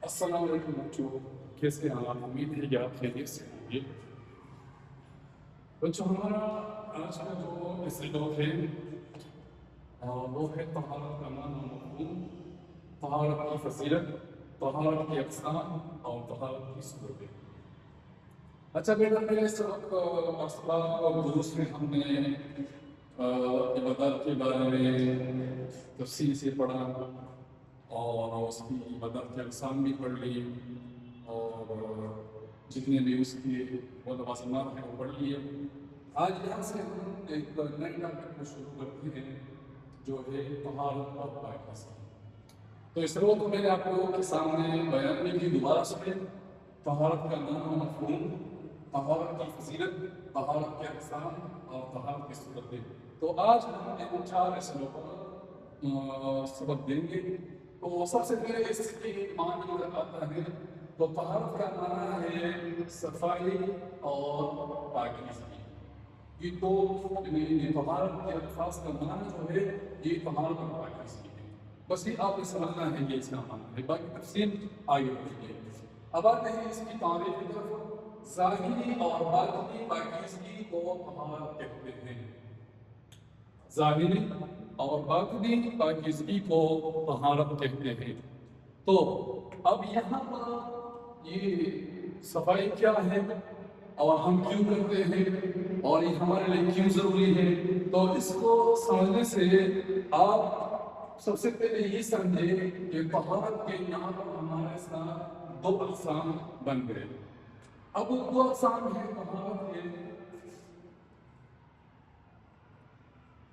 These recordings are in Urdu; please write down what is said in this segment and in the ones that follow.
السلام علیکم بچوں، کیسے ہیں آپ؟ امید ہے کہ آپ خیریت سے ہوں گے۔ بچوں، ہمارا آج کا جو ٹاپک ہے وہ ہے طہارت کا معنی و مفہوم، طہارت کی فضیلت، طہارت کی اقسام اور طہارت کی صورتیں۔ اچھا بیٹا، پہلے سبق اسباق اور دروس میں ہم نے عبادات کے بارے میں تفصیل سے پڑھا اور اس کی عبادت کے اقسام بھی پڑھ لی اور جتنے بھی اس کی وہ لوازمات ہیں وہ پڑھ لیے۔ آج یہاں سے ہم ایک نئی ٹاپک کو شروع کرتے ہیں جو ہے طہارت اور پاکیزگی۔ تو اس طرح تو میں نے آپ لوگوں کے سامنے بیان بھی کی، دوبارہ سنیں۔ طہارت کا معنی و مفہوم، طہارت کی فضیلت، طہارت کے اقسام اور طہارت کی صورتیں۔ تو آج ہم ان 4 اصولوں پر سبق دیں گے۔ تو سب سے پہلے اس کی معنی نظر آتا ہے تو طہارت کا معنی ہے صفائی اور پاکیزگی۔ یہ دو طہارت کے الفاظ کا معنی جو ہے یہ طہارت اور پاکیزگی ہے۔ بس یہ آپ نے سمجھنا ہے یہ اس کا معنی ہے، باقی تفصیل آگے بڑھیں گے۔ اب آتے ہیں اس کی تعریف کی طرف۔ ظاہری اور باطنی پاکیزگی کو طہارت کہتے ہیں۔ ظاہری اور باطنی پاکیزگی کو طہارت کہتے ہیں۔ تو اب یہاں پر یہ صفائی کیا ہے اور ہم کیوں کرتے ہیں اور یہ ہمارے لیے کیوں ضروری ہے، تو اس کو سمجھنے سے آپ سب سے پہلے یہ سمجھیں کہ طہارت کے یہاں پر ہمارے ساتھ 2 اقسام بن گئے۔ اب 2 اقسام ہیں طہارت کے،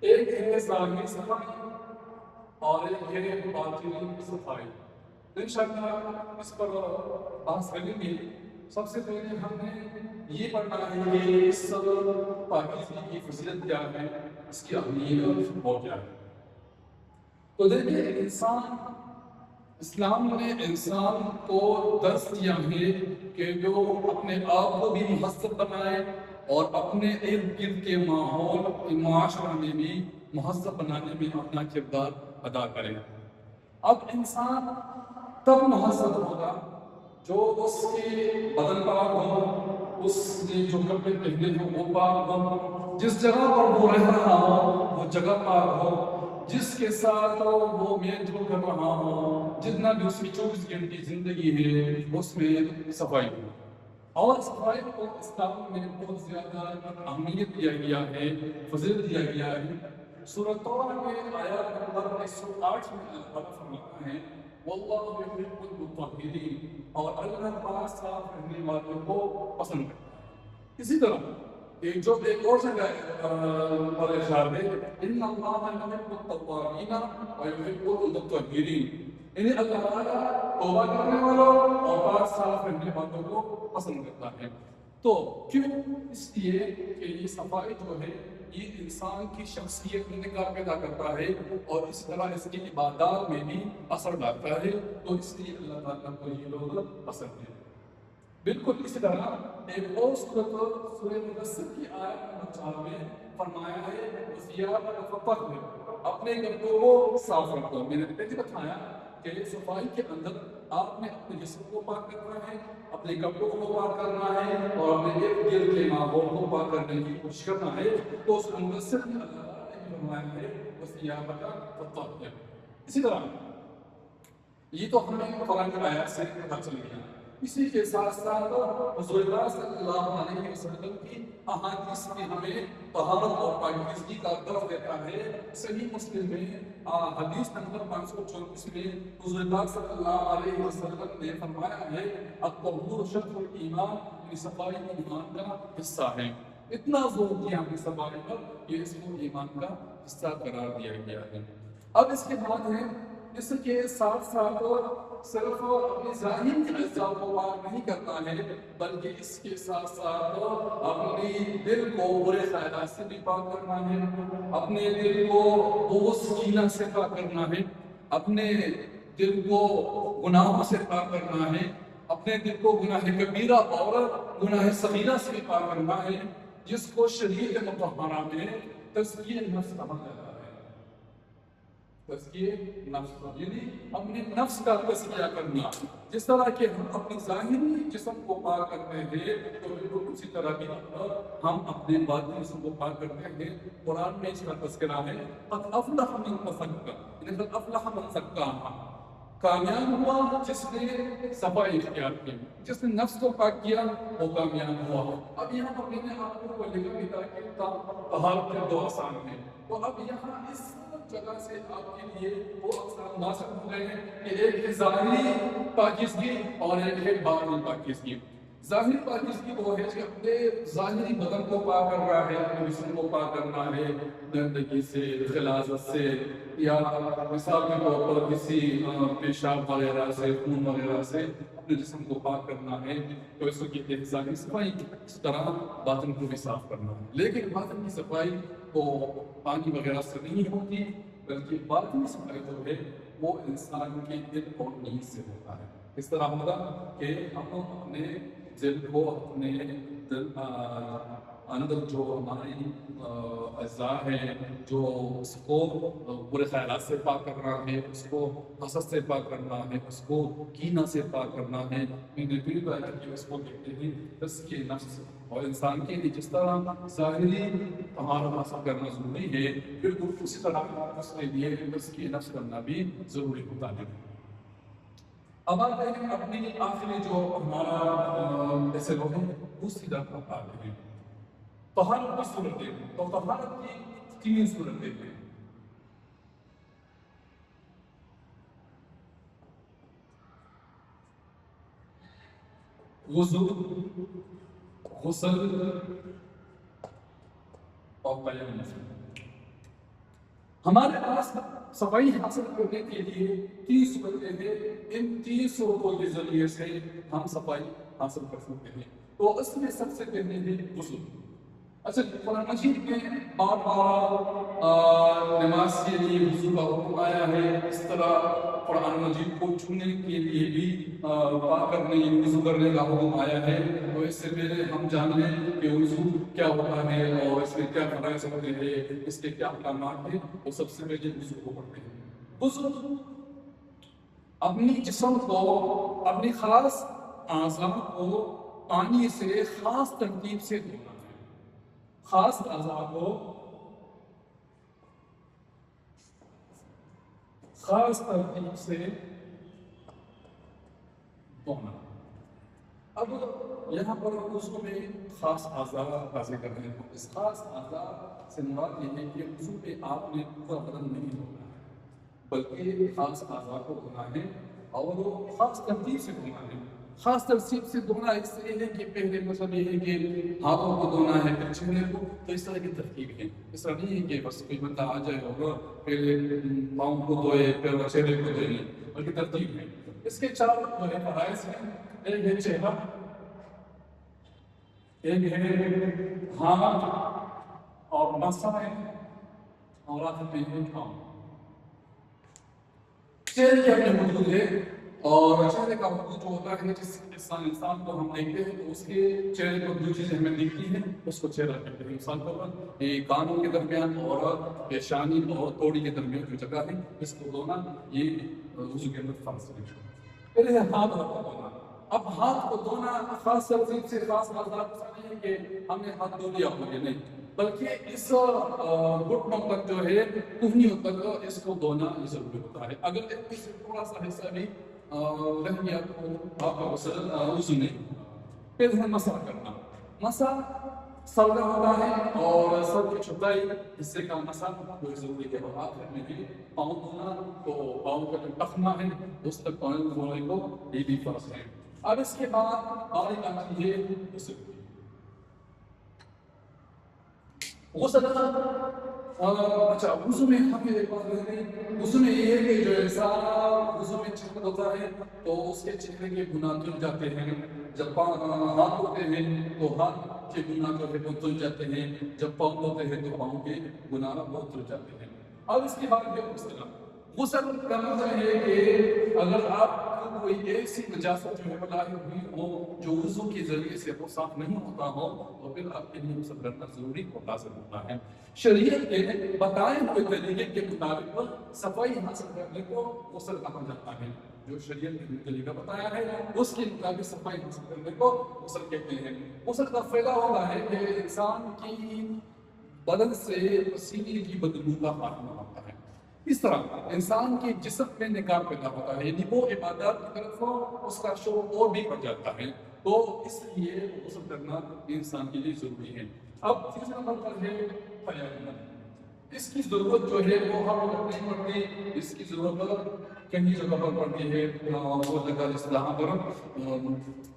ایک ہے ظاہری صفائی اور ایک ہے باطنی صفائی۔ انشاءاللہ اس پر بحث کریں گے۔ سب سے پہلے ہم نے یہ پڑھنا ہے کہ اس پاکیزگی کی فضیلت کیا ہے، اس کی اہمیت اور کیا ہے۔ تو دیکھیں، اسلام نے انسان کو درس دیا ہے کہ جو اپنے آپ کو بھی مہذب بنائے اور اپنے ارد گرد کے ماحول معاشرہ میں بھی مہذب بنانے میں اپنا کردار ادا کرے۔ اب انسان تب مہذب ہوگا جو اس کے بدن پاک ہو، اس نے جو کپڑے پہنے ہوں وہ پاک ہو، جس جگہ پر وہ رہ رہا ہو وہ جگہ پاک ہو، جس کے ساتھ وہ میل جول کر رہا ہو، جتنا بھی اس کی 24 گھنٹے زندگی ہے اس میں صفائی ہو۔ اور صفائی کو اسلام میں بہت زیادہ اہمیت دیا گیا ہے، فضیلت دیا گیا ہے۔ سورۃ توبہ میں آیات نمبر 108 میں اللہ تعالیٰ فرماتا ہے واللہ یحب المطہرین، اور اللہ پاک صاف رہنے والوں کو پسند کرتا ہے۔ اسی طرح ایک اور جگہ پر ارشاد ہے ان اللہ یحب التوابین ویحب المطہرین، یعنی اللہ تعالیٰ توبہ کرنے والوں اور پاک صاف رہنے والوں کو پسند کرتا ہے۔ تو کیوں؟ اس لیے کہ یہ صفائی جو ہے یہ انسان کی شخصیت میں نکھار پیدا کرتا ہے اور اس طرح اس کی عبادات میں بھی اثر ڈالتا ہے، تو اس لیے اللہ تعالیٰ کو یہ لوگ پسند ہیں۔ بالکل اسی طرح ایک اور سورہ مدثر کی آیت نمبر 4 میں فرمایا ہے وَثِيَابَكَ فَطَهِّرْ، اپنے کپڑوں کو صاف رکھو۔ میں نے پہلے بتایا کہ صفائی کے اندر آپ نے اپنے جسم کو پاک کرنا ہے، اپنے کپڑوں کو پاک کرنا ہے اور اپنے ارد گرد کے ماحول کو پاک کرنے کی کوشش کرنا ہے۔ تو اس مدثر میں اللہ تعالیٰ نے فرمایا ہے وَثِيَابَكَ فَطَهِّرْ۔ اسی طرح یہ تو ہمیں قرآن کی آیات سے پتہ چل گیا۔ اسی کے ساتھ ساتھ حضور اللہ صلی اللہ علیہ وسلم کی احادیث میں ہمیں طہارت اور پاکیزگی کا درس دیتا ہے۔ صحیح مسلم میں حدیث نمبر 534 میں حضور اللہ صلی اللہ علیہ وسلم نے فرمایا ہے الطہور شطر الایمان، یعنی صفائی ایمان کا حصہ ہے۔ اتنا زور دیا ہمیں صفائی پر کہ اس کو ایمان کا حصہ قرار دیا گیا ہے۔ اب اس کے بعد ہے اس کے ساتھ ساتھ صرف اپنی ظاہری اجزاء کو پاک نہیں کرتا ہے بلکہ اس کے ساتھ ساتھ اپنی دل کو برے خیالات سے بھی پاک کرنا ہے، اپنے دل کو بغض کینہ سے پاک کرنا ہے، اپنے دل کو گناہوں سے پاک کرنا ہے، اپنے دل کو گناہ کبیرہ اور گناہ صغیرہ سے بھی پاک کرنا ہے، جس کو شریعت مطہرہ میں تزکیہ نفس کہا جاتا ہے۔ تزکیے نفس، یعنی اپنے نفس کا تزکیہ کرنا. جس طرح کہ ہم اپنی ظاہری جسم کو پاک کرتے ہیں تو بالکل اسی طرح بھی ہم اپنے باطنی جسم کو پاک کرتے ہیں. قرآن میں اس کا تذکرہ ہے قد افلح من تزکیٰ، یعنی قد افلح من زکاہا، کامیاب ہوا جس نے صفائی اختیار کی، جس نے نفس کو پاک کیا وہ کامیاب ہوا. اب یہاں پر میں نے آپ کو لکھا بھی تھا کہ طہارت کے 2 اقسام ہیں، تو اب یہاں اس جگہ سے آپ کے لیے وہ اقسام واضح ہو گئے ہیں کہ ایک ہے ظاہری پاکیزگی اور ایک ہے باطنی پاکیزگی. ظاہری پاکیزگی وہ ہے کہ اپنے ظاہری بدن کو پاک کر رہا ہے، اپنے جسم کو پاک کرنا ہے گندگی سے، غلاظت سے، یا مثال کے طور پر کسی پیشاب وغیرہ سے، خون وغیرہ سے اپنے جسم کو پاک کرنا ہے، تو اس کو کہتے ہیں ظاہری صفائی. اس طرح باطن کو بھی صاف کرنا ہے. لیکن باطن کی صفائی تو پانی وغیرہ سے نہیں ہوتی، بلکہ باطنی صفائی جو ہے وہ انسان کے دل اور نیت سے ہوتا ہے. اس طرح ہوگا کہ ہم اپنے دل کو، اپنے دل اندر جو ہماری اعضاء ہیں، جو اس کو برے خیالات سے پاک کرنا ہے، اس کو حسد سے پاک کرنا ہے، اس کو کینہ سے پاک کرنا ہے، اس کو کہتے ہیں تزکیہ نفس. اور انسان کے لیے جس طرح ظاہری طہارت حاصل کرنا ضروری ہے، بالکل اسی طرح اس کے لیے تزکیہ نفس کرنا بھی ضروری ہوتا ہے. اب آتے ہیں اپنی آخری جو ہمارا ایسے لوگ ہیں دوسری طرف آتے ہیں طہارت کی صورتیں. تو طہارت کی 3 صورتیں ہیں. وضو، غسل اور تیمم. ہمارے پاس صفائی حاصل کرنے کے لیے 3 صورتیں ہیں. ان 3 صورتوں کے ذریعے سے ہم صفائی حاصل کر سکتے ہیں. تو اس میں سب سے پہلے ہے غسل. اچھا، قرآن مجید میں بار بار نماز کے لیے وضو کا حکم آیا ہے. اس طرح قرآن مجید کو چھونے کے لیے بھی پاک کرنے، وضو کرنے کا حکم آیا ہے. تو اس سے پہلے ہم جان لیں کہ وضو کیا ہوتا ہے اور اس میں کیا فرائض ہوتے ہیں، اس کے کیا احکامات ہیں. وہ سب سے پہلے وضو کو پڑھتے ہیں. وضو اپنی جسم کو، اپنی خاص اعضاء کو پانی سے خاص ترتیب سے دھونا ہے. خاص اعضاء کو خاص ترتیب سے دھونا. اب یہاں پر وضو میں خاص اعضاء واضح کر رہے ہیں. اس خاص اعضاء سے مراد یہ ہے کہ وضو میں آپ نے پورا بدن نہیں دھونا ہے، بلکہ خاص اعضاء کو دھونا ہے اور وہ خاص ترتیب سے دھونا ہے. خاص ترتیب سے دھونا اس لیے ہے کہ پہلے مطلب یہ ہے کہ ہاتھوں کو دھونا ہے پھر چہرے کو. تو اس طرح کی ترتیب ہے. اس طرح نہیں ہے کہ بس کوئی بندہ آ جائے اور پہلے پاؤں کو دھوئے پھر چہرے کو دھوئے، بلکہ ترتیب ہے. اس کے 4 جو ہے فرائض ہیں. ایک ہے چہرہ، ایک ہے ہاتھ اور مسح ہے، اور آخر میں ہے پاؤں. چہرے کی اپنی حدود ہے، اور چہرے کا حدود جو ہوتا ہے جس انسان کو ہم دیکھتے ہیں تو اس کے چہرے کو 2 چیزیں ہمیں دکھتی ہیں، اس کو چہرہ کہتے ہیں. مثال طور پر یہ کانوں کے درمیان اور پیشانی اور توڑی کے درمیان جو جگہ ہے اس کو دھونا، یہ وضو کے اندر فرض ہے. پہلے ہاتھ کو دھونا. اب ہاتھ کو دھونا خاص ترتیب سے، خاص حالات نہیں ہے کہ ہم نے ہاتھ دھو لیا ہو، یہ نہیں، بلکہ اس گھٹنوں تک جو ہے، کوہنیوں تک اس کو دھونا ضروری ہوتا ہے. اگر اس سے تھوڑا سا حصہ بھی رہ گیا تو آپ کا وضو نہیں. پھر ہے مسح کرنا. مسح سر کا ہوتا ہے اور سر کی چھٹائی حصے کا مسح وہ ضروری ہے. اور آخر میں بھی پاؤں دھونا، تو پاؤں کا جو ٹخنا ہے اس تک پاؤں دھونے کو یہ بھی فرض ہے. اب اس کے بعد آگے آتی ہے غسل. غسل اچھا، وضو میں ہم یہ بات کرتے ہیں، وضو میں یہ ہے کہ جو انسان وضو میں چہرہ دھوتا ہے تو اس کے چہرے کے گناہ دھل جاتے ہیں. جب ہاتھ دھوتے ہیں تو ہاتھ کے گناہ جو ہے وہ دھل جاتے ہیں. جب پاؤں دھوتے ہیں تو پاؤں کے گناہ وہ دھل جاتے ہیں. اب اس کے بعد یہ غسل غسل کا مطلب ہے کہ اگر آپ کو کوئی ایسی نجاست جو ہے لاحق ہوئی ہو جو وضو کے ذریعے سے وہ صاف نہیں ہوتا ہو تو پھر آپ کے لیے غسل کرنا ضروری اور لازم ہوتا ہے۔ شریعت کے بتائے ہوئے طریقے کے مطابق صفائی حاصل کرنے کو غسل کہا جاتا ہے۔ جو شریعت نے طریقہ بتایا ہے اس کے مطابق صفائی حاصل کرنے کو غسل کہتے ہیں۔ غسل کا فائدہ ہوتا ہے کہ انسان کی بدن سے پسینے کی بدبو کا خاتمہ ہوتا ہے۔ اس طرح انسان کے جسم میں نکاح پیدا ہوتا ہے، یعنی وہ عبادات کی طرف اس کا شوق اور بھی بڑھ جاتا ہے، تو اس لیے غسل کرنا انسان کے لیے ضروری ہے۔ اب تیسرا نمبر پر ہے تیمم۔ اس کی ضرورت جو ہے وہ ہر وقت نہیں پڑتی، اس کی ضرورت کہیں جگہ پر پڑتی ہے، وہ جگہ جس طرح پر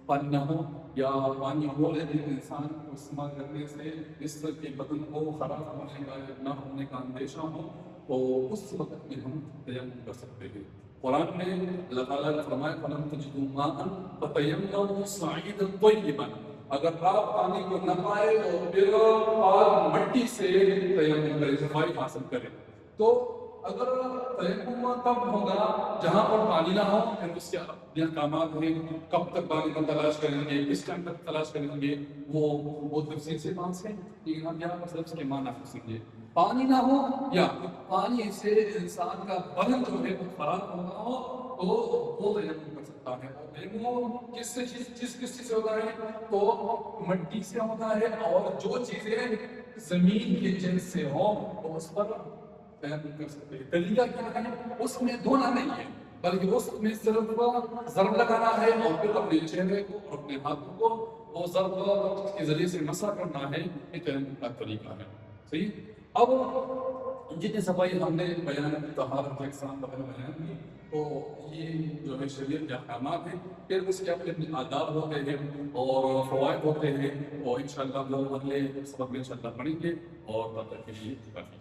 پانی نہ ہو یا پانی ہو لیکن انسان کو استعمال کرنے سے اس کے بدن کو خراب ہونے کا نہ ہونے کا اندیشہ ہو تو اس وقت میں ہم تیمم کر سکتے ہیں۔ قرآن میں اللہ تعالیٰ نے فرمایا فَلَمْ تَجِدُوا مَاءً فَتَيَمَّمُوا صَعِيدًا طَيِّبًا، اگر آپ پانی کو نہ پائے تو پھر آپ مٹی سے تیمم کریں، صفائی حاصل کریں۔ تو اگر تیمم تب ہوگا جہاں پر پانی نہ ہو، پھر اس کے اپنے احکامات ہیں، کب تک پانی کو تلاش کریں گے، کس ٹائم تک تلاش کریں گے، وہ تفصیل سے بات ہے، لیکن ہم یہاں پر لفظ کے معنی سمجھیں۔ پانی نہ ہو یا پانی سے انسان کا بدن جو ہے وہ خراب ہونا ہو تو وہ تیمم کر سکتا ہے۔ اور تیمم کس چیز سے ہوتا ہے تو مٹی سے ہوتا ہے، اور جو چیزیں زمین کے جنس سے ہوں تو اس پر تیمم کر سکتے ہیں۔ طریقہ کیا ہے؟ اس میں دھونا نہیں ہے بلکہ اس میں صرف ضرب لگانا ہے اور پھر اپنے چہرے کو اور اپنے ہاتھوں کو وہ ضرب کے ذریعے سے مسح کرنا ہے، یہ تیمم کا طریقہ ہے۔ صحیح؟ اب جتنی صفائی ہم نے بیان کی، طہارت کے اقسام وغیرہ بیان کی، تو یہ جو ہے شریعت کے احکامات ہیں، پھر اس کے اپنے آداب ہوتے ہیں اور فوائد ہوتے ہیں، اور انشاءاللہ وہ اگلے سبق میں انشاءاللہ پڑھیں گے، اور تب تک کے لیے کافی۔